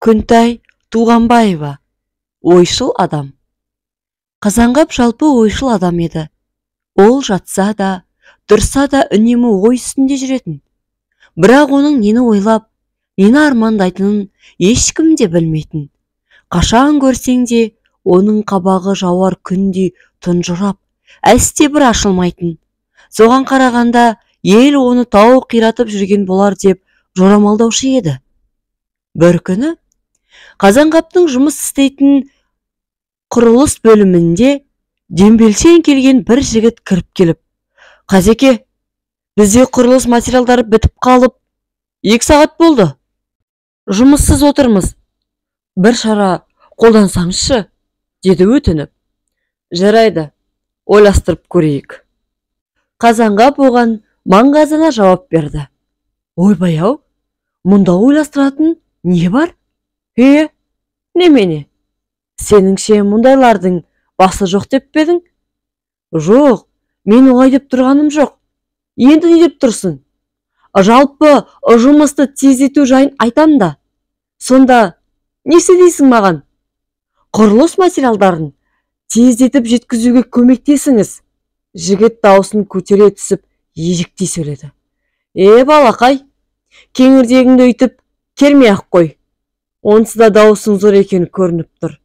Күнтай Туғанбаева, ойшыл адам. Қазанғап жалпы ойшыл адам еді. Ол жатса да, тұрса да үнемі ой үстінде жүретін. Бірақ оның нені ойлап, нені армандайтынын ешкім де білмейтін. Қашан көрсең де, оның қабағы жауар күндей тұнжырап, әсте бір ашылмайтын. Соған қарағанда, ел оны тау қиратып жүрген болар деп жорамалдаушы еді. Бір күні Қазанғаптың жұмыс істейтін құрылыс бөлімінде дембелшең келген бір жігіт кіріп келіп: «Қазеке, бізде құрылыс материалдары бітіп қалып, 2 сағат болды. Жұмыссыз отырмыз. Бір шара қолдансаңызшы», деді өтініп. «Жарайды, ойластырып көрейік». Қазанғап оған маңғазына жауап берді. «Ойбай-ау, мұнда ойластыратын не бар?» Немене? Сеніңше мұндайлардың басы жоқ деп бедің? Жоқ, мен олай деп тұрғаным жоқ. Енді не деп тұрсың? Жалпы жұмысты тездету жайын айтам да. Сонда не істейсің маған? Құрылыс материалдарын тездетіп жеткізуге көмектесіңіз. Жігіт даусын көтере түсіп ежіктей сөйледі. Балақай, кеңірдегіңді үйтіп кермей-ақ қой. Онсыз да даусың зор екені көрініп тұр.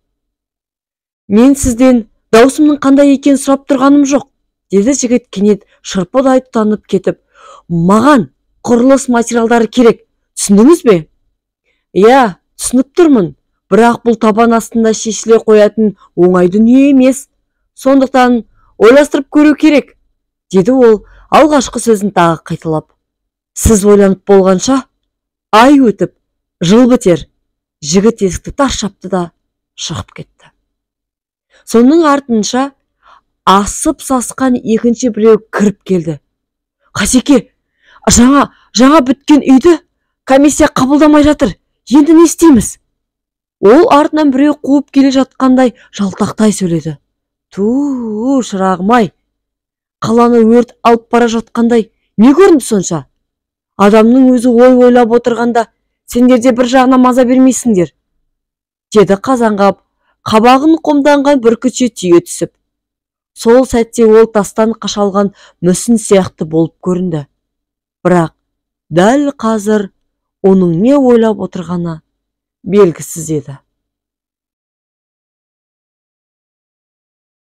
Мен сізден даусымның қандай екен сұрап тұрғаным жоқ, деді жігіт кенет шырпыдай тұтанып кетіп. Маған құрылыс материалдары керек, түсіндіңіз бе? Түсініп тұрмын, бірақ бұл табан астында шешіле қоятын оңай дүние емес. Сондықтан ойластырып көру керек, деді ол алғашқы сөзін тағы қайталап. Сіз ойланып болғанша, ай өтіп, жыл бітер. Жігіт есікті тарс жапты да шығып кетті. Соның артынша асып сасқан екінші біреу кіріп келді. Қасеке, жаңа біткен үйді комиссия қабылдамай жатыр. Енді не істейміз? Ол артынан біреу қуып келе жатқандай жалтақтай сөйледі. Шырағым-ай, қаланы өрт алып бара жатқандай не көрінді сонша? Адамның өзі ой ойлап отырғанда сендер де бір жағына маза бермейсіңдер, деді Қазанғап қабағын қомданған бүркітше түйе түсіп. Сол сәтте ол тастан қашалған мүсін сияқты болып көрінді. Бірақ дәл қазір оның не ойлап отырғаны белгісіз еді.